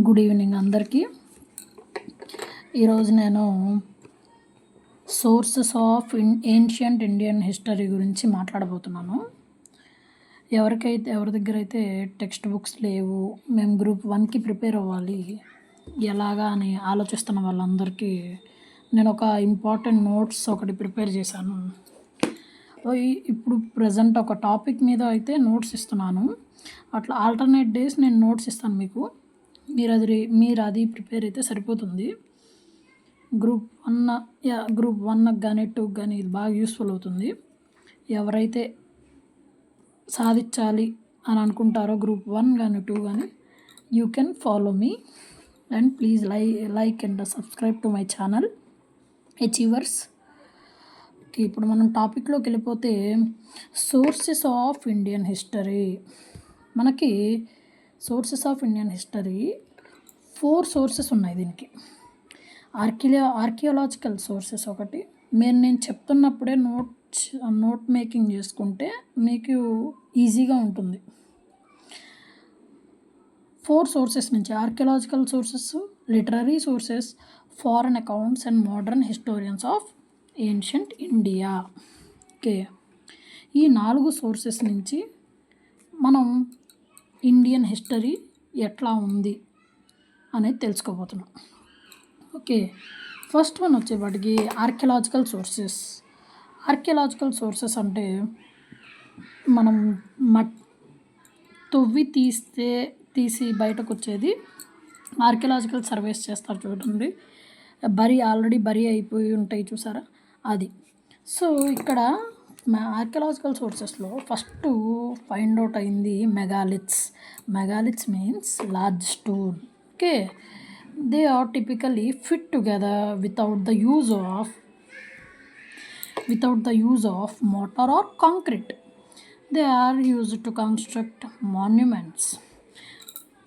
Good evening అందరికీ. ఈరోజు నేను sources of ancient Indian history గురించి మాట్లాడబోతున్నాను. ఎవరి దగ్గర అయితే టెక్స్ట్ బుక్స్ లేవు, మేము గ్రూప్ 1కి ప్రిపేర్ అవ్వాలి ఎలాగా అని ఆలోచిస్తున్న వాళ్ళందరికీ నేను ఒక ఇంపార్టెంట్ నోట్స్ ఒకటి ప్రిపేర్ చేశాను. ఇప్పుడు ప్రజెంట్ ఒక టాపిక్ మీద అయితే నోట్స్ ఇస్తున్నాను. అట్లా ఆల్టర్నేట్ డేస్ నేను నోట్స్ ఇస్తాను మీకు. మీరు అది ప్రిపేర్ అయితే సరిపోతుంది. గ్రూప్ 1 కానీ 2 కానీ ఇది బాగా యూస్ఫుల్ అవుతుంది. ఎవరైతే సాధించాలి అని అనుకుంటారో గ్రూప్ 1 కానీ 2 కానీ you can follow me and please like and subscribe to my channel achievers. ఇప్పుడు మనం టాపిక్లోకి వెళ్ళిపోతే సోర్సెస్ ఆఫ్ ఇండియన్ హిస్టరీ. మనకి sources of Indian history 4 sources ఉన్నాయి దీనికి. ఆర్కియాలజికల్ సోర్సెస్ ఒకటి. నేను చెప్తున్నప్పుడే నోట్ మేకింగ్ చేసుకుంటే మీకు ఈజీగా ఉంటుంది. 4 సోర్సెస్ నుంచి archaeological sources, literary sources, foreign accounts and modern historians of ancient India. Okay, ఈ 4 సోర్సెస్ నుంచి మనం ఇండియన్ హిస్టరీ ఎట్లా ఉంది అనేది తెలుసుకోబోతున్నాం. ఓకే, ఫస్ట్ వన్ వచ్చేప్పటికి ఆర్కియాలజికల్ సోర్సెస్. ఆర్కియాలజికల్ సోర్సెస్ అంటే మనం తవ్వి తీసి బయటకు వచ్చేది ఆర్కియాలజికల్ సర్వేస్ చేస్తారు చూడండి. ఆల్రెడీ బరీ అయిపోయి ఉంటాయి చూసారా, అది. సో ఇక్కడ ఆర్కియాలజికల్ సోర్సెస్లో ఫస్ట్ ఫైండ్ అవుట్ అయింది megaliths. Megaliths means large stone. Okay, they are typically fit together without the use of mortar or concrete. They are used to construct monuments.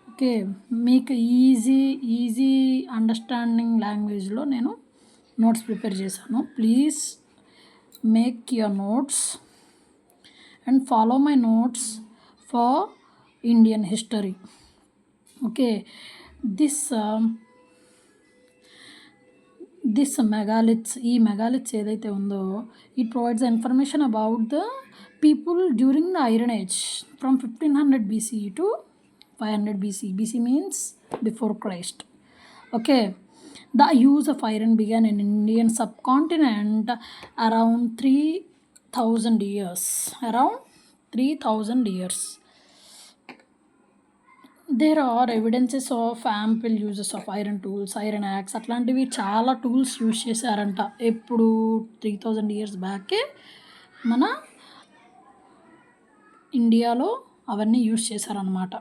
Okay, మీకు easy understanding లాంగ్వేజ్లో నేను notes prepare చేశాను. Please make your notes and follow my notes for Indian history. Okay, this megaliths, ఈ megaliths ఏదైతే ఉందో it provides information about the people during the iron age from 1500 BC to 500 BC. BC means before Christ. Okay, the use of iron began in Indian subcontinent around 3000 years. There are evidences of ample uses of iron tools, iron axe, అట్లాంటివి చాలా tools use చేశారంట. ఎప్పుడు 3000 years బ్యాకే మన ఇండియాలో అవన్నీ use చేశారనమాట.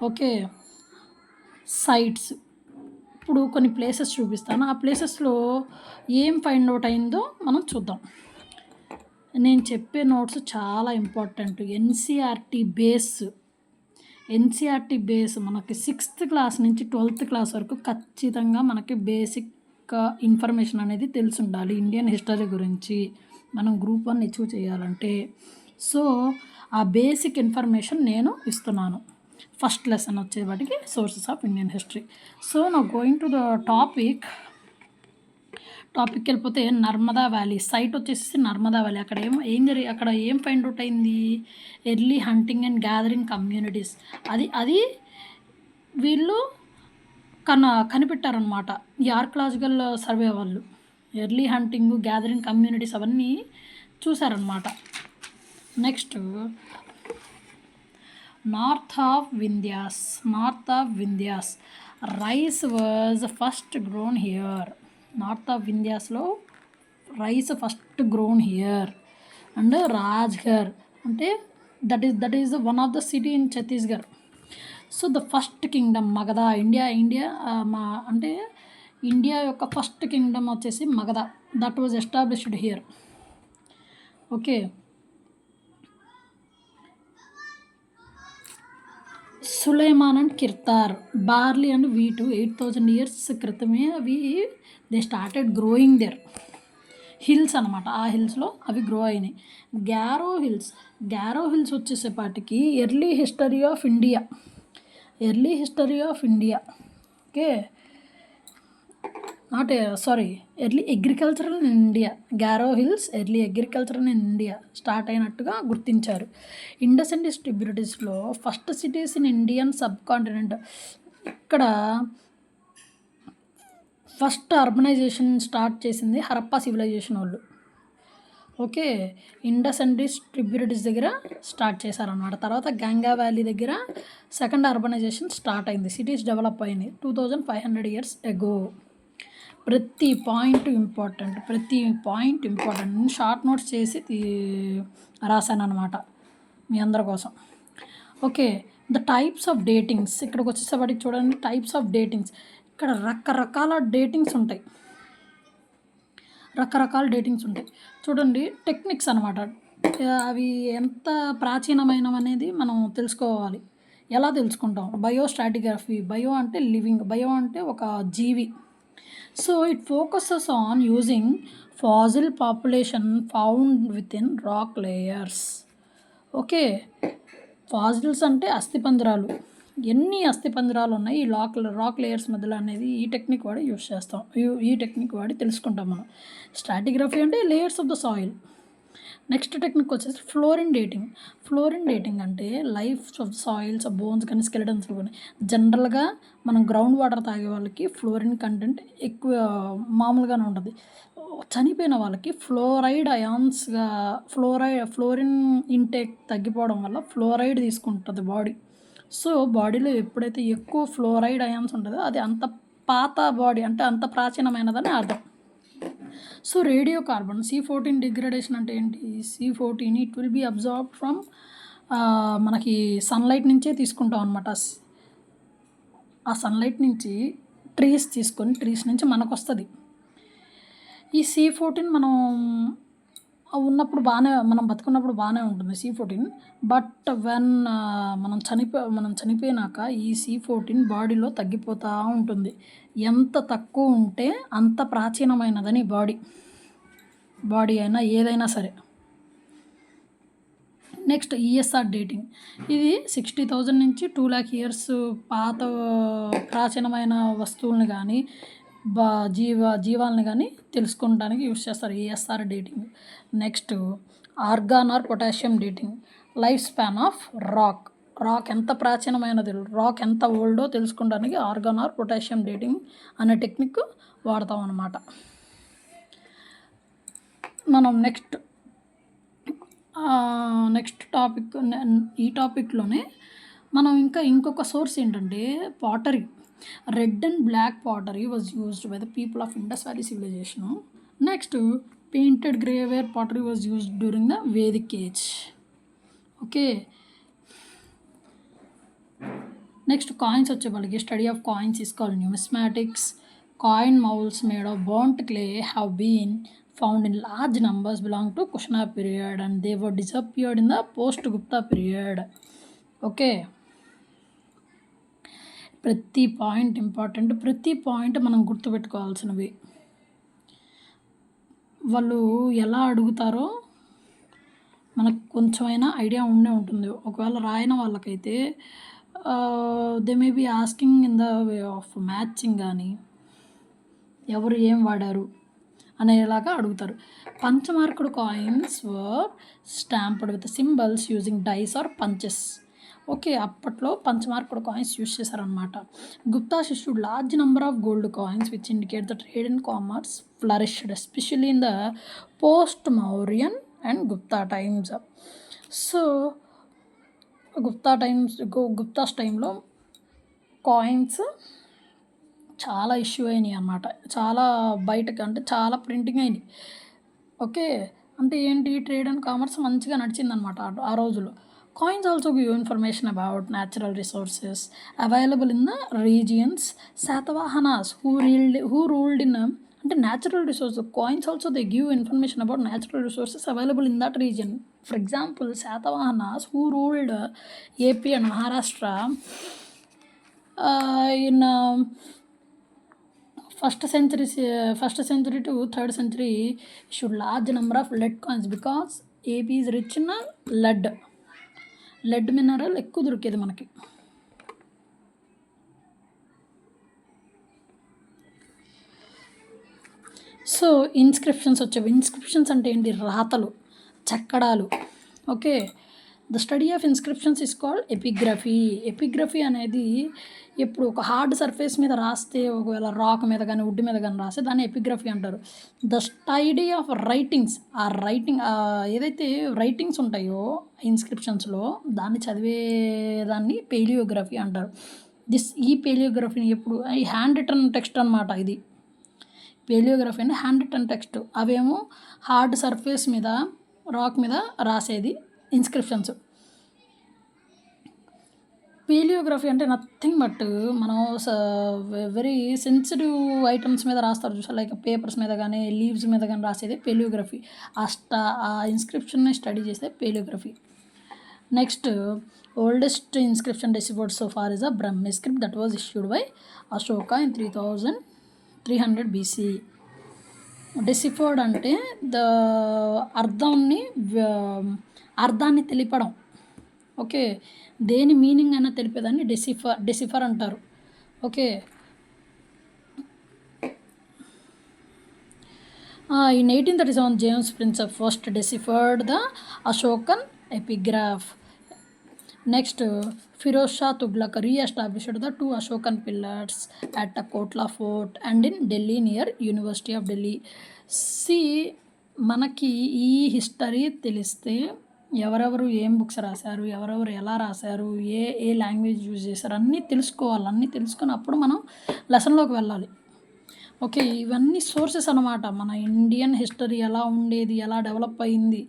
Okay, sites ఇప్పుడు కొన్ని ప్లేసెస్ చూపిస్తాను. ఆ ప్లేసెస్లో ఏం ఫైండ్ అవుట్ అయిందో మనం చూద్దాం. నేను చెప్పే నోట్స్ చాలా ఇంపార్టెంట్. ఎన్సీఆర్టీ బేస్ మనకి 6th క్లాస్ నుంచి 12th క్లాస్ వరకు ఖచ్చితంగా మనకి బేసిక్ ఇన్ఫర్మేషన్ అనేది తెలిసి ఉండాలి ఇండియన్ హిస్టరీ గురించి మనం గ్రూప్ 1 అచీవ్ చేయాలంటే. సో ఆ బేసిక్ ఇన్ఫర్మేషన్ నేను ఇస్తున్నాను. ఫస్ట్ లెసన్ వచ్చేవాటికి sources of Indian history. So నా గోయింగ్ టు ద టాపిక్కి వెళ్ళిపోతే నర్మదా వ్యాలీ సైట్ వచ్చేసి నర్మదా వ్యాలీ. అక్కడ ఏం ఫైండ్ అవుట్ అయింది? Early hunting and gathering communities. అది వీళ్ళు కనిపెట్టారనమాట ఈ ఆర్కియాలజికల్ సర్వే వాళ్ళు. ఎర్లీ హంటింగ్, గ్యాదరింగ్ కమ్యూనిటీస్ అవన్నీ చూసారనమాట. Next north of Vindhyas rice was first grown here. North of వింధ్యాస్లో rice first grown here. And Rajgarh అంటే that is one of the city in Chhattisgarh. So the first kingdom Magadha. India యొక్క first kingdom వచ్చేసి Magadha. That was established here. Okay, Sulaiman and Kirthar, barley and wheat 8000 years క్రితమే they started growing there. Hills అనమాట, ఆ హిల్స్లో అవి grow అయినాయి. Garo hills వచ్చేసేపాటికి early history of India. Early history of India. Okay, not sorry, early agricultural in India. Garo hills early agricultural in India start అయినట్టుగా గుర్తించారు. Indus and ట్రిబ్యూటరీస్లో first cities in Indian subcontinent. ఇక్కడ first urbanisation start చేసింది Harappa civilisation వాళ్ళు. Okay, Indus and tributaries దగ్గర start చేశారనమాట. తర్వాత Ganga valley దగ్గర సెకండ్ అర్బనైజేషన్ స్టార్ట్ అయింది. సిటీస్ డెవలప్ అయింది 2500 years ఎగో. ప్రతి పాయింట్ ఇంపార్టెంట్, నేను షార్ట్ నోట్స్ చేసి రాశాను అనమాట మీ అందరి కోసం. Okay, the types of datings. ఇక్కడికి వచ్చేసేపటికి చూడండి, టైప్స్ ఆఫ్ డేటింగ్స్. ఇక్కడ రకరకాల డేటింగ్స్ ఉంటాయి. చూడండి, టెక్నిక్స్ అనమాట. అవి ఎంత ప్రాచీనమైనవి అనేది మనం తెలుసుకోవాలి. ఎలా తెలుసుకుంటాం? బయోస్ట్రాటిగ్రఫీ. బయో అంటే లివింగ్, బయో అంటే ఒక జీవి. So it focuses on using fossil population found within rock layers. Okay, fossils అంటే అస్థిపంజరాలు. ఎన్ని అస్థిపంజరాలు ఉన్నాయి ఈ రాక్ లేయర్స్ మధ్యలో అనేది ఈ టెక్నిక్ వాడి యూస్ చేస్తాం. ఈ టెక్నిక్ వాడి తెలుసుకుంటాం మనం. స్ట్రాటిగ్రఫీ అంటే layers of the soil. Next technique వచ్చేసి ఫ్లోరిన్ డేటింగ్ అంటే లైఫ్ ఆఫ్ సాయిల్స్, బోన్స్ కానీ స్కెలిటన్స్ కానీ. జనరల్గా మనం గ్రౌండ్ వాటర్ తాగే వాళ్ళకి ఫ్లోరిన్ కంటెంట్ ఎక్కువ మామూలుగానే ఉంటుంది. చనిపోయిన వాళ్ళకి ఫ్లోరిన్ ఇంటేక్ తగ్గిపోవడం వల్ల ఫ్లోరైడ్ తీసుకుంటుంది బాడీ. సో బాడీలో ఎప్పుడైతే ఎక్కువ ఫ్లోరైడ్ అయాన్స్ ఉంటుందో అది అంత పాత బాడీ, అంటే అంత ప్రాచీనమైనదని అర్థం. So radio carbon C14 degradation అంటే ఏంటి? C14 it will be absorb from మనకి సన్లైట్ నుంచే తీసుకుంటాం అనమాట. ఆ సన్లైట్ నుంచి ట్రీస్ నుంచి మనకు వస్తుంది. ఈ C14 మనం ఉన్నప్పుడు మనం బతుకున్నప్పుడు బాగానే ఉంటుంది C14. బట్ వెన్ మనం చనిపోయినాక ఈ C14 బాడీలో తగ్గిపోతూ ఉంటుంది. ఎంత తక్కువ ఉంటే అంత ప్రాచీనమైనదని బాడీ అయినా ఏదైనా సరే. Next ESR dating. ఇది 60,000 నుంచి 2,00,000 years పాత ప్రాచీనమైన వస్తువులను కానీ జీవాలను కానీ తెలుసుకోవడానికి యూస్ చేస్తారు ESR dating. Next argon or potassium dating. Life span of rock ఎంత ప్రాచీనమైనది, రాక్ ఎంత ఓల్డో తెలుసుకోవడానికి ఆర్గాన్ ఆర్ పొటాషియం డేటింగ్ అనే టెక్నిక్ వాడతాం అన్నమాట. మనం నెక్స్ట్ టాపిక్, ఈ టాపిక్లోనే మనం ఇంకొక సోర్స్ ఏంటంటే pottery. Red and black pottery was used by the people of Indus valley civilisation. Next painted greyware pottery was used during the Vedic age. Okay, next coins వచ్చేవాళ్ళకి study of coins is called numismatics. Coin moulds made of burnt clay have been found in large numbers belong to Kushana period and they were disappeared in the post-Gupta period. Okay, ప్రతి point important, ప్రతి point మనం గుర్తుపెట్టుకోవాల్సినవి. వాళ్ళు ఎలా అడుగుతారో మనకు కొంచెమైనా idea ఉంటుంది. ఒకవేళ రాయని వాళ్ళకైతే they may be asking in the way of matching కానీ ఎవరు ఏం వాడారు అనేలాగా అడుగుతారు. Punch marked coins were stamped with symbols using dies or punches. Okay, అప్పట్లో పంచమార్కుడు కాయిన్స్ యూజ్ చేశారనమాట. Guptas issued large number of gold coins which indicate the trade and commerce flourished especially in the post Mauryan and Gupta times. So Guptas టైంలో coins చాలా issue అయినాయి అన్నమాట. చాలా బయటకు అంటే చాలా ప్రింటింగ్ అయినాయి. ఓకే, అంటే ఏంటి, ట్రేడ్ అండ్ కామర్స్ మంచిగా నడిచిందనమాట ఆ రోజుల్లో. Coins also give information about natural resources available in the regions. Satavahanas who ruled in అంటే natural resources. Coins also they give information about natural resources available in that region. For example Satavahanas who ruled AP and Maharashtra in first century to 3rd century issued large number of lead coins because AP is rich in lead mineral ఎక్కువ దొరికేది మనకి. So inscriptions వచ్చేవి. Inscriptions అంటే ఏంటి? రాతలు, చెక్కడాలు. Okay. The study of inscriptions is called epigraphy. Epigraphy అనేది ఇప్పుడు ఒక హార్డ్ సర్ఫేస్ మీద రాస్తే, ఒకవేళ రాక్ మీద కానీ వుడ్ మీద కానీ రాస్తే దాన్ని ఎపిగ్రఫీ అంటారు. ద స్టడీ ఆఫ్ రైటింగ్స్, ఆ రైటింగ్ ఏదైతే రైటింగ్స్ ఉంటాయో ఇన్స్క్రిప్షన్స్లో దాన్ని చదివేదాన్ని పేలియోగ్రఫీ అంటారు. ఈ పేలియోగ్రఫీని ఎప్పుడు ఈ హ్యాండ్ రిటర్న్ టెక్స్ట్ అనమాట. ఇది పేలియోగ్రఫీ అంటే హ్యాండ్ రిటర్న్ టెక్స్ట్. అవేమో హార్డ్ సర్ఫేస్ మీద, రాక్ మీద రాసేది ఇన్స్క్రిప్షన్స్. పేలియోగ్రఫీ అంటే నథింగ్ బట్ మనం వెరీ సెన్సిటివ్ ఐటమ్స్ మీద రాస్తారు చూసారు, లైక్ పేపర్స్ మీద కానీ లీవ్స్ మీద కానీ రాసేది పేలియోగ్రఫీ. ఆ ఇన్స్క్రిప్షన్ని స్టడీ చేస్తే palaeography. Next, oldest inscription deciphered so far is a Brahmi script that was issued by Ashoka in 3300 BC. Deciphered అంటే అర్థాన్ని తెలిపడం. ఓకే. దేని మీనింగ్ అయినా తెలిపేదాన్ని డెసిఫర్ అంటారు. Okay. In 1837, James Prinsep first deciphered the Ashokan epigraph. Next, Firoz Shah Tughlaq re-established the 2 Ashokan pillars at the Kotla Fort and in Delhi near University of Delhi. మనకి ఈ history తెలిస్తే ఎవరెవరు ఏం books రాశారు, ఎవరెవరు ఎలా రాశారు, ఏ లాంగ్వేజ్ యూజ్ చేశారు అన్నీ తెలుసుకోవాలి. అన్నీ తెలుసుకుని అప్పుడు మనం లెసన్లోకి వెళ్ళాలి. ఓకే. ఇవన్నీ సోర్సెస్ అనమాట. మన ఇండియన్ హిస్టరీ ఎలా ఉండేది, ఎలా డెవలప్ అయింది,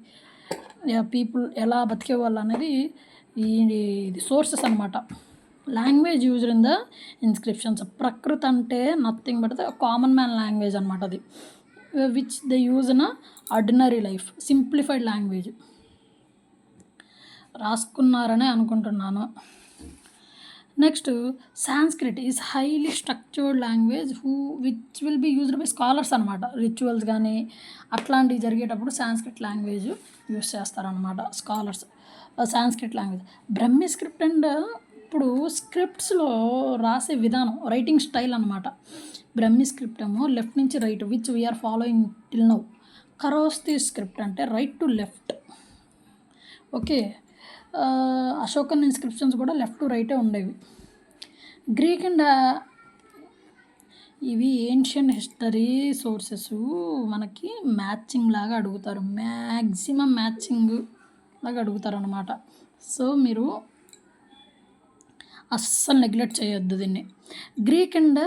పీపుల్ ఎలా బతికేవాళ్ళు అనేది ఇది సోర్సెస్ అనమాట. Language used in the inscriptions. Prakrit అంటే nothing but the common man language అనమాట. అది which they use in ordinary life. Simplified language రాసుకున్నారనే అనుకుంటున్నాను. Next, Sanskrit is highly structured language which will be used by scholars అనమాట. Rituals కానీ అట్లాంటివి జరిగేటప్పుడు Sanskrit language use చేస్తారనమాట scholars. Sanskrit language. Brahmi script and ఇప్పుడు స్క్రిప్ట్స్లో రాసే విధానం, రైటింగ్ స్టైల్ అనమాట. బ్రహ్మి స్క్రిప్ట్ ఏమో లెఫ్ట్ నుంచి right, which we are following till now. Kharosthi script అంటే right to left. Okay. Ashokan inscriptions కూడా లెఫ్ట్ టు రైటే ఉండేవి. గ్రీక్ అండ్ ఇవి ఏన్షియన్ హిస్టరీ సోర్సెస్ మనకి మ్యాచింగ్ లాగా అడుగుతారు. మ్యాక్సిమం మ్యాచింగ్ లాగా అడుగుతారు అనమాట. సో మీరు అస్సలు నెగ్లెక్ట్ చేయొద్దు దీన్ని. Greek and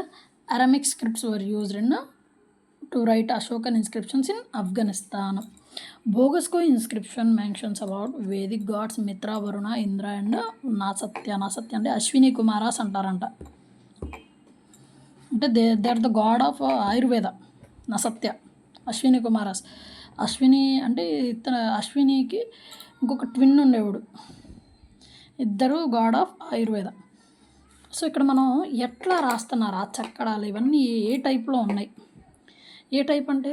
Aramaic scripts were used in to write Ashokan inscriptions in Afghanistan. Boghazkoy inscription mentions about Vedic gods Mitra, Varuna, Indra and Nasatya. Nasatya అంటే అశ్విని కుమారాస్ అంటారంట. అంటే they are the god of Ayurveda. Nasatya, Ashwini Kumaras. Ashwini అంటే అశ్వినికి ఇంకొక ట్విన్ ఉండేవాడు. ఇద్దరు గాడ్ ఆఫ్ ఆయుర్వేద. సో ఇక్కడ మనం ఎట్లా రాస్తున్నారు ఆ చెక్కడాలు ఇవన్నీ ఏ టైప్లో ఉన్నాయి. ఏ టైప్ అంటే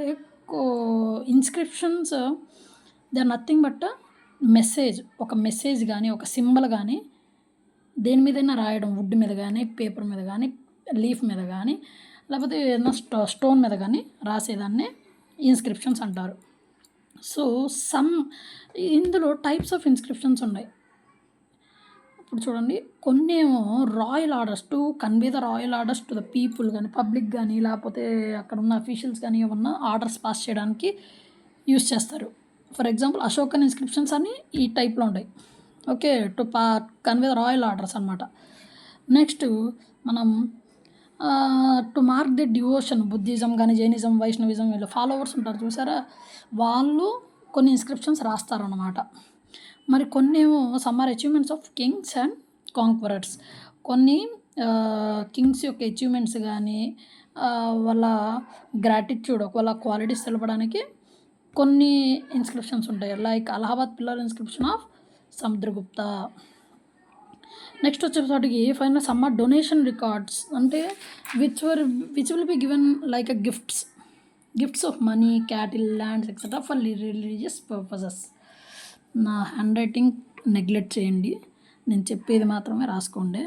inscriptions they are nothing but message. ఒక మెసేజ్ కానీ ఒక సింబల్ కానీ దేని మీదైనా రాయడం, వుడ్ మీద కానీ పేపర్ మీద కానీ లీఫ్ మీద కానీ లేకపోతే ఏదైనా స్టోన్ మీద కానీ రాసేదాన్ని ఇన్స్క్రిప్షన్స్ అంటారు. సో ఇందులో టైప్స్ ఆఫ్ ఇన్స్క్రిప్షన్స్ ఉన్నాయి. ఇప్పుడు చూడండి, కొన్ని ఏమో royal orders to convey the royal orders to the people కానీ పబ్లిక్ కానీ లేకపోతే అక్కడ ఉన్న అఫీషియల్స్ కానీ ఏమన్నా ఆర్డర్స్ పాస్ చేయడానికి యూస్ చేస్తారు. ఫర్ ఎగ్జాంపుల్ అశోకన్ ఇన్స్క్రిప్షన్స్ అని ఈ టైప్లో ఉంటాయి. Okay. To convey the royal orders అనమాట. నెక్స్ట్ మనం to mark the devotion. Buddhism కానీ జైనిజం, వైష్ణవిజం వీళ్ళు ఫాలోవర్స్ ఉంటారు చూసారా, వాళ్ళు కొన్ని ఇన్స్క్రిప్షన్స్ రాస్తారన్నమాట. మరి కొన్ని ఏమో summer achievements of kings and conquerors. కొన్ని కింగ్స్ యొక్క అచీవ్మెంట్స్ కానీ వాళ్ళ గ్రాటిట్యూడ్, వాళ్ళ క్వాలిటీస్ తెలపడానికి కొన్ని ఇన్స్క్రిప్షన్స్ ఉంటాయి. Like Allahabad pillar inscription of Samudragupta. Next వచ్చేసరికి ఫైనల్ సమ్మర్ డొనేషన్ రికార్డ్స్ అంటే which will be given like gifts of money, cattle, lands etcetera for religious purposes. నా హ్యాండ్ రైటింగ్ నెగ్లెక్ట్ చేయండి, నేను చెప్పేది మాత్రమే రాసుకోండి.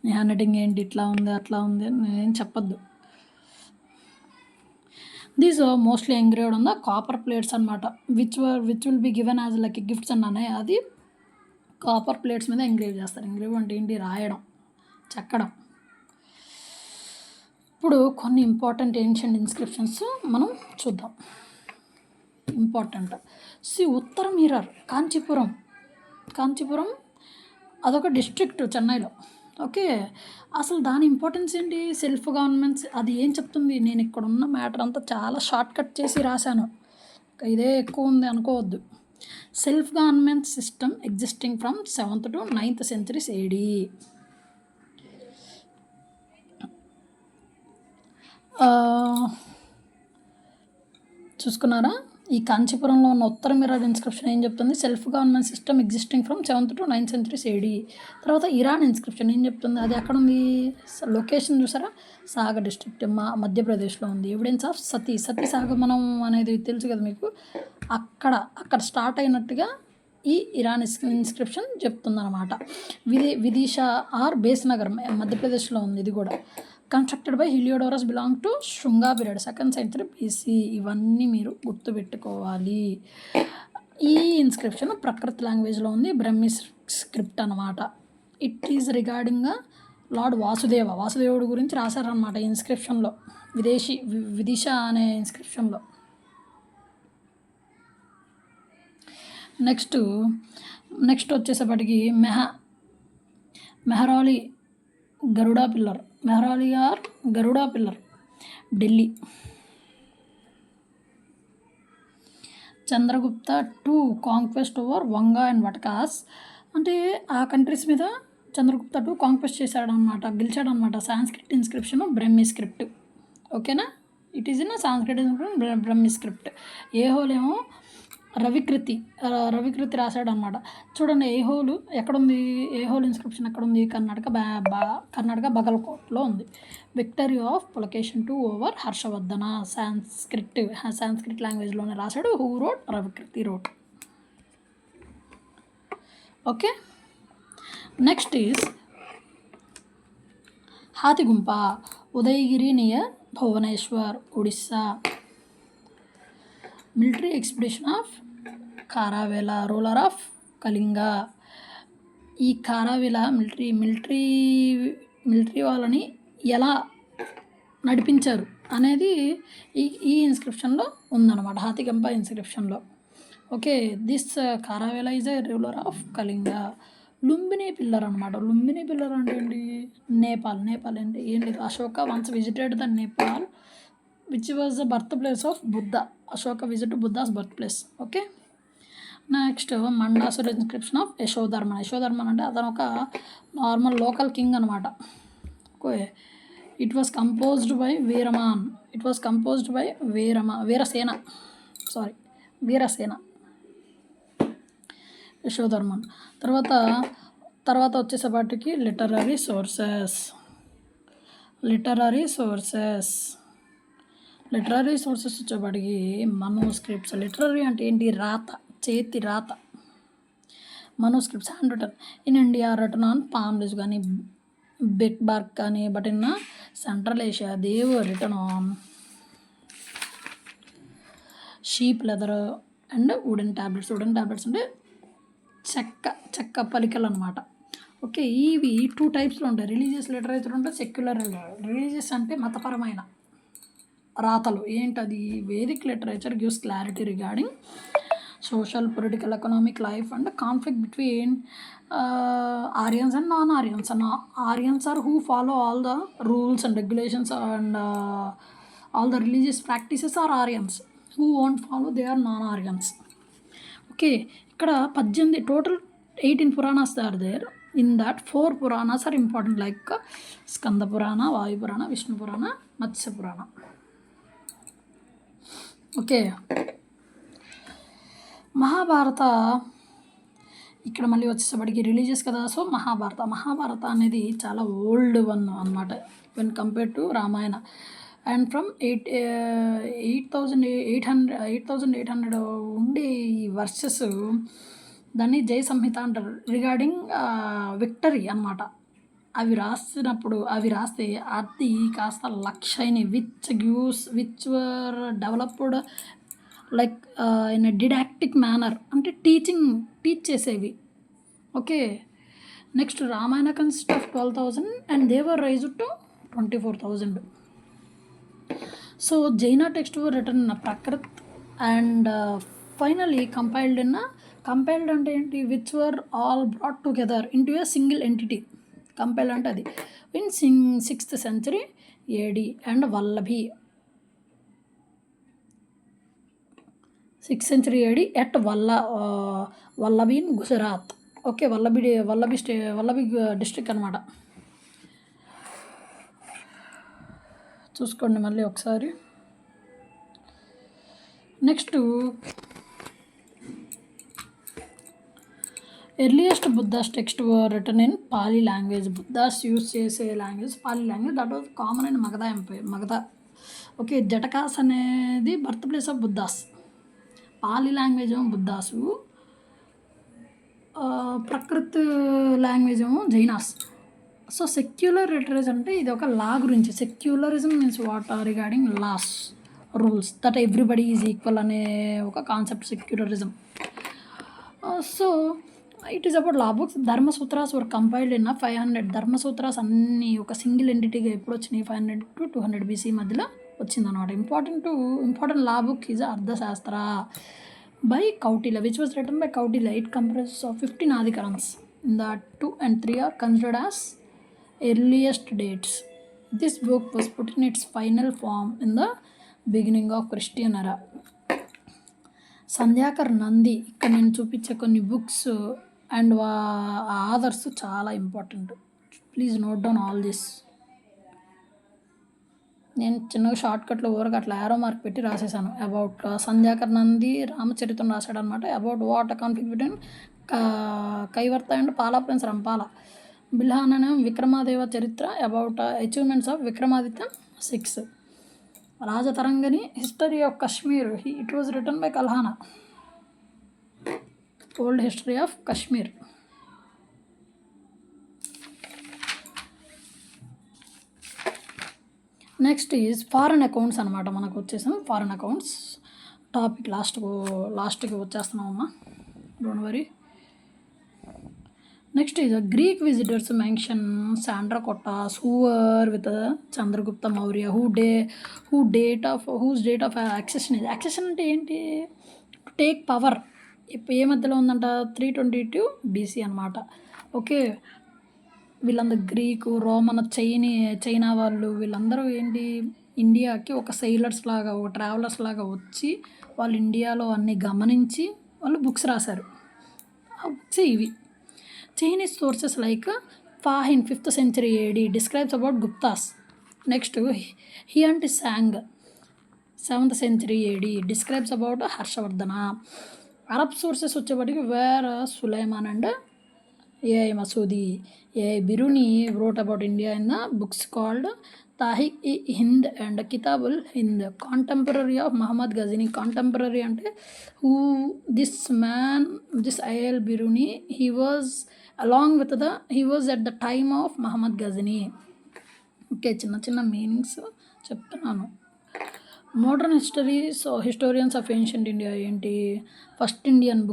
నీ హ్యాండ్ రైటింగ్ ఏంటి ఇట్లా ఉంది అట్లా ఉంది అని నేను చెప్పొద్దు. These mostly engraved on the copper plates అనమాట, which will be given as like gifts అన్నానే, అది కాపర్ ప్లేట్స్ మీద ఎంగ్రేవ్ చేస్తారు. ఎంగ్రేవ్ అంటే ఏంటి? రాయడం, చెక్కడం. ఇప్పుడు కొన్ని ఇంపార్టెంట్ ఏన్షియంట్ ఇన్స్క్రిప్షన్స్ మనం చూద్దాం. ఇంపార్టెంట్ ఉత్తర మిర్రర్, కాంచీపురం అదొక డిస్ట్రిక్ట్ చెన్నైలో. ఓకే, అసలు దాని ఇంపార్టెన్స్ ఏంటి? సెల్ఫ్ గవర్నమెంట్స్ అది ఏం చెప్తుంది? నేను ఇక్కడ ఉన్న మ్యాటర్ అంతా చాలా షార్ట్ కట్ చేసి రాశాను, ఇదే ఎక్కువ ఉంది అనుకోవద్దు. Self government system existing from 7th to 9th centuries AD. చూసుకున్నారా? ఈ కాంచీపురంలో ఉన్న ఉత్తర మిర్రర్ ఇన్స్క్రిప్షన్ ఏం చెప్తుంది? Self government system existing from 7th to 9th centuries AD. తర్వాత ఇరాన్ ఇన్స్క్రిప్షన్ ఏం చెప్తుంది? అది ఎక్కడ ఉంది? లొకేషన్ చూసారా? సాగర్ డిస్ట్రిక్ట్, మధ్యప్రదేశ్లో ఉంది. ఎవిడెన్స్ ఆఫ్ సతీ సాగమనం అనేది తెలుసు కదా మీకు, అక్కడ స్టార్ట్ అయినట్టుగా ఈ ఇరాన్ ఇన్స్క్రిప్షన్ చెప్తుందన్నమాట. విదిషా ఆర్ బేస్ నగర్ మధ్యప్రదేశ్లో ఉంది. ఇది కూడా constructed by Heliodorus, belong to Shunga period, 2nd century BC. ఇవన్నీ మీరు గుర్తుపెట్టుకోవాలి. ఈ ఇన్స్క్రిప్షన్ ప్రకృతి లాంగ్వేజ్లో ఉంది, బ్రహ్మి స్క్రిప్ట్ అనమాట. ఇట్ ఈజ్ రిగార్డింగ్ లార్డ్ వాసుదేవుడు గురించి రాశారనమాట ఈ ఇన్స్క్రిప్షన్లో, విదిషా అనే ఇన్స్క్రిప్షన్లో. నెక్స్ట్ వచ్చేసేపటికి Mehrauli Garuda pillar, Delhi. Chandragupta two conquest over Vanga and Vakatakas, అంటే ఆ కంట్రీస్ మీద చంద్రగుప్త టు కాంక్వెస్ట్ గెలిచాడనమాట. Sanskrit inscription, Brahmi script. ఓకేనా? It is in Sanskrit inscription, Brahmi script. ఏహోలేమో రవికృతి రాశాడనమాట. చూడండి, ఏహోలు ఎక్కడుంది? ఏహోల్ ఇన్స్క్రిప్షన్ ఎక్కడుంది? కర్ణాటక బగల్కోట్లో ఉంది. Victory of Pulakeshin two over Harshavardhana, Sanskrit లాంగ్వేజ్లోనే రాశాడు. Who wrote? Ravikirti wrote. Okay, next is Hathigumpha, Udayagiri near Bhubaneswar, Odisha. Military expedition of Kharavela, ruler of Kalinga. ఈ కారావేల మిలిటరీ వాళ్ళని ఎలా నడిపించారు అనేది ఈ ఇన్స్క్రిప్షన్లో ఉందన్నమాట, హాతిగంప ఇన్స్క్రిప్షన్లో. Okay, this Kharavela is a ruler of Kalinga. Lumbini pillar అనమాట. లుంబిని పిల్లర్ అంటే ఏంటి? నేపాల్ అంటే ఏంటి? Ashoka once visited the Nepal which was the birth place of Buddha. Ashoka visit Buddha's birth place. Okay, next Mandasor inscription of Yashodharman అంటే అతను ఒక నార్మల్ లోకల్ కింగ్ అనమాట. Okay, it was composed by Virasena Yashodharman. తర్వాత వచ్చేసేపాటికి లిటరరీ సోర్సెస్. లిటరరీ సోర్సెస్ వచ్చేపాటికి మనోస్క్రిప్ట్స్. లిటరరీ అంటే ఏంటి? చేతి రాత. Manuscripts hand written in India, written on palm leaves కానీ, బెట్ బార్క్ కానీ, but in central Asia they written on sheep leather and wooden tablets అంటే చెక్క పలికలు అనమాట. ఓకే, ఇవి 2 టైప్స్లో ఉంటాయి. రిలీజియస్ లిటరేచర్ ఉంటాయి, సెక్యులర్. రిలీజియస్ అంటే మతపరమైన రాతలు. ఏంటది? Vedic literature gives clarity regarding social, political, economic life and conflict between Aryans and non-Aryans. And Aryans are who follow all the rules and regulations and all the religious practices are Aryans. Who won't follow, they are non-Aryans. Okay, ఇక్కడ 18 total 18 Puranas are there. In that 4 Puranas are important, like Skanda Purana, Vayu Purana, Vishnu Purana, Matsya Purana. Okay, Mahabharata ఇక్కడ మళ్ళీ వచ్చేసప్పటికి religious కదా. So Mahabharata అనేది చాలా old one అనమాట when compare to Ramayana. And from 8,800 ఉండే E versus దాన్ని జయ సంహిత అంటారు. రిగార్డింగ్ విక్టరీ అనమాట. అవి రాస్తే అది కాస్త లక్ష అయినాయి, which were developed like in a didactic manner, అంటే టీచ్ చేసేవి. Okay, next Ramayana consist of 12,000 and they were raised to 24,000. So Jaina text were written in Prakrit and finally compiled అంటే ఏంటి, which were all brought together into a single entity. Compiled అంటే అది in 6th century AD and Vallabhi 6th century AD at Vallabhi in Gujarat. Okay, Vallabhi district అనమాట. చూసుకోండి మళ్ళీ ఒకసారి. Next earliest Buddhas text were written in Pali language. Buddhas use చేసే language Pali language, that was common in Magadha. Okay, Jatakas అనేది birth place of Buddhas. Pali language ఏమో Buddhas, ప్రకృత్ language ఏమో Jainas. So secular literature అంటే ఇది ఒక లా గురించి. Secularism means what regarding laws, rules, that everybody is equal అనే ఒక concept secularism. So it is about law books. Dharmasutras were compiled in 500. Dharmasutras అన్నీ ఒక సింగిల్ ఎంటిటీగా ఎప్పుడు వచ్చినాయి, 500 to 200 BC మధ్యలో వచ్చిందనమాట. ఇంపార్టెంట్ లా బుక్ ఈజ్ అర్థశాస్త్ర by Kautilya, which was written by Kautilya. It comprises of 15 adhikarans. The 2 and 3 are considered as earliest dates. This book was put in its final form in the beginning of Christian era. Sandhyakar Nandi, ఇక్కడ నేను చూపించే కొన్ని books and authors చాలా important. Please note down all this. నేను చిన్నగా షార్ట్కట్లో ఊరకు అట్లా arrow mark పెట్టి రాసేసాను. About సంధ్యాకర్ Nandi Ramacharitam రాశాడు అనమాట. About what conflict between Kaivarta and Pala prince Rampala. Bilhana Vikramadeva Charitra, about achievements of Vikramaditya 6. Rajatarangini history of Kashmir, it was written by Kalhana. Old history of Kashmir. Next is foreign accounts అనమాట. మనకు వచ్చేసాం foreign accounts topic లాస్ట్కి వచ్చేస్తున్నామమ్మా, don't worry. Next is Greek visitors mention Sandrocottus who were with Chandragupta Maurya whose date of accession అంటే ఏంటి, to take power. ఇప్పుడు ఏ మధ్యలో ఉందంట, 322 BC అనమాట. ఓకే, వీళ్ళందరూ గ్రీకు, రోమన్, చైనా వాళ్ళు వీళ్ళందరూ ఏంటి, ఇండియాకి ఒక సెయిలర్స్ లాగా, ఒక ట్రావెలర్స్ లాగా వచ్చి వాళ్ళు ఇండియాలో అన్నీ గమనించి వాళ్ళు బుక్స్ రాశారు. ఆ బుక్స్ ఇవి. Chinese sources like Fahien 5th century AD describes about Guptas. Next Hiuen Tsang 7th century AD describes about Harshavardhana. Arab sources వచ్చేప్పటికి were Sulaiman and A.I. Masudi. A.I. Biruni wrote about India in the books called Tarikh-i-Hind and Kitab-ul-Hind. Contemporary of Muhammad Ghazini. Contemporary ante who this A.I. Biruni, he was at the time of Muhammad Ghazini. Okay, చిన్న meanings చెప్తున్నాను. Modern history. So historians of ancient India ఏంటి, first Indian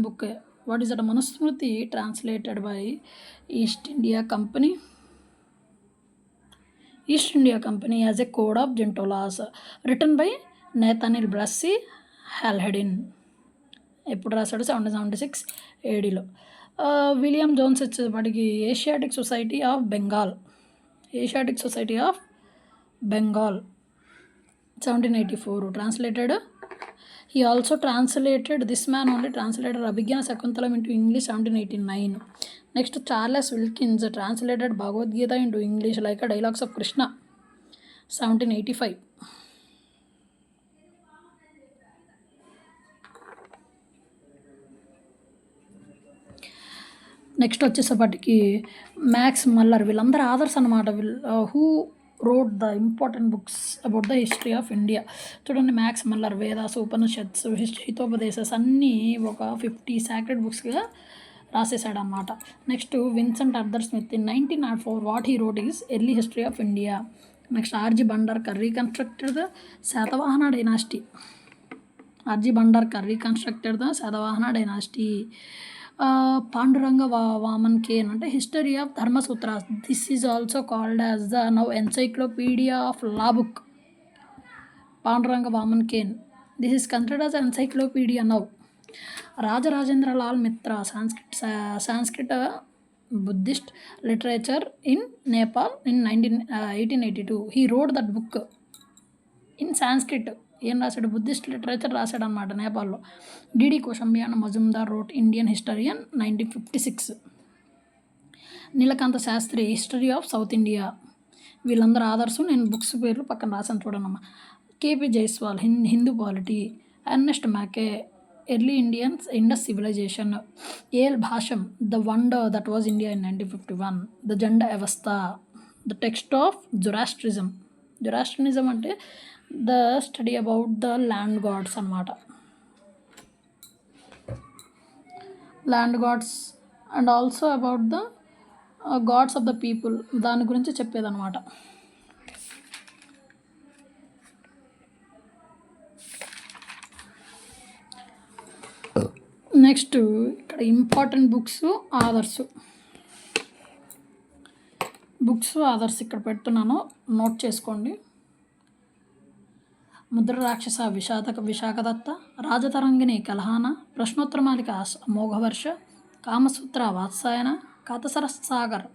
book what is that, Manusmriti, translated by East India Company as a code of gentle laws, written by Nathaniel Brassey Halhedin. ఎప్పుడు రాశాడు, 1776 ADలో. William Jones వచ్చేప్పటికి Asiatic society of Bengal 1784 translated. He also translated, this man only translated Abhigyan Shakuntalam into English 1789. Next, Charles Wilkins translated Bhagavad Gita into English like a Dialogues of Krishna 1785. Next వచ్చేసప్పటికి Max Muller. వీళ్ళందరూ authors అనమాట. Who wrote the important books about the history of India. చూడండి, Max Muller Vedas, Upanishads, Hitopadeshas అన్నీ ఒక 50 sacred బుక్స్గా రాసేసాడు అనమాట. Next Vincent Arthur Smith in 1904 what he wrote is early history of India. Next R G Bhandarkar reconstructed the Satavahana dynasty. R G Bhandarkar reconstructed the Satavahana dynasty. Pandurang Vaman Kane అంటే history of Dharmasutras. This is also called as the now encyclopedia of law book. Pandurang Vaman Kane. This is considered as encyclopedia now. Rajarajendra Lal Mitra Sanskrit Buddhist literature in Nepal in 1882. He wrote that book in Sanskrit. ఏం రాశాడు? Buddhist literature రాశాడు అనమాట నేపాల్లో. D D Kosambi and Majumdar wrote Indian history in 1956. Nilakanta Sastri history of South India. వీళ్ళందరూ ఆదర్శం. నేను బుక్స్ పేర్లు పక్కన రాసాను చూడనమ్మా. K P Jayaswal Hindu polity. Ernest Mackay early Indians Indus civilization. A L Basham the wonder that was India in 1951. The జెండా వ్యవస్థ. The text of జొరాస్ట్రిజం. జొరాస్ట్రినిజం అంటే the study about the land gods అన్నమాట. Land gods and also about the gods of the people, దాని గురించి చెప్పేదన్నమాట. Next ఇక్కడ important books authors ఇక్కడ పెడుతున్నాను, నోట్ చేసుకోండి. ముద్ర రాక్షస విశాఖదత్త. రాజతరంగిణి కలహాన. ప్రశ్నోత్తరమాలిక అమోఘవర్ష. కామసూత్ర వాత్సాయన. కాతసర సాగర్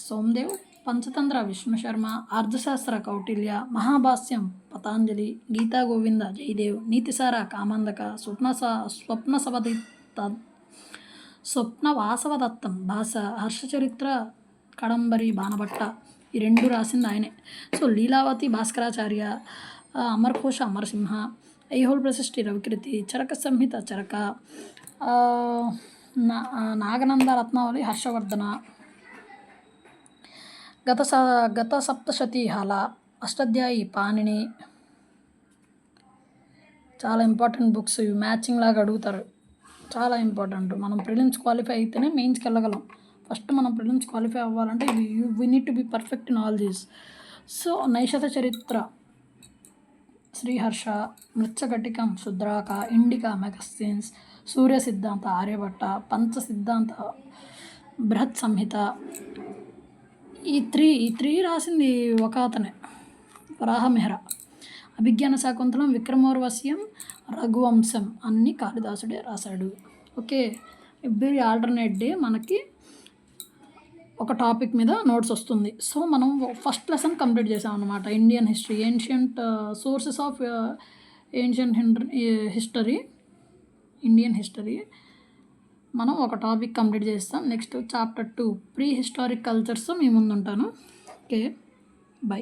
సోమదేవ్. పంచతంత్ర విష్ణు శర్మ. అర్థశాస్త్ర కౌటిల్య. మహాభాష్యం పతాంజలి. గీతా గోవింద జయదేవ్. నీతిసార కామందక. స్వప్నవాసవదత్తం భాష. హర్షచరిత్ర కడంబరి బాణభట్ట. ఈ రెండు రాసింది ఆయనే. సో లీలావతి భాస్కరాచార్య. అమరకోశ అమరసింహ. ఐహోల్ ప్రశస్తి రవికీర్తి. చరక సంహిత చరక. నాగనంద రత్నావళి హర్షవర్ధన. గత సప్తశతి హాల. అష్టాధ్యాయి పాణిని. చాలా ఇంపార్టెంట్ బుక్స్ ఇవి, మ్యాచింగ్ లాగా అడుగుతారు, చాలా ఇంపార్టెంట్. మనం ప్రిలిమ్స్ క్వాలిఫై అయితేనే మెయిన్స్కి వెళ్ళగలం. ఫస్ట్ మనం ప్రిలిమ్స్ క్వాలిఫై అవ్వాలంటే we need to be perfect in all these. So Naishadha Charitra Sriharsha. మృత్సఘటికం శుద్రాక. Indica మెగస్తీన్స్. సూర్య సిద్ధాంత ఆర్యభట్ట. పంచ సిద్ధాంత బృహత్ సంహిత. ఈ త్రీ రాసింది ఒక అతనే, వరాహమిహిర. అభిజ్ఞాన శాకుంతలం, విక్రమోర్వశ్యం, రఘువంశం అన్నీ కాళిదాసుడే రాశాడు. ఓకే, ఎవ్రీ ఆల్టర్నేట్ డే మనకి ఒక టాపిక్ మీద నోట్స్ వస్తుంది. సో మనం ఫస్ట్ లెసన్ కంప్లీట్ చేసాం అనమాట. Indian history, ancient sources of ancient history, Indian history మనం ఒక టాపిక్ కంప్లీట్ చేస్తాం. Next chapter 2 prehistoric cultures మీ ముందు ఉంటాను. Okay, by.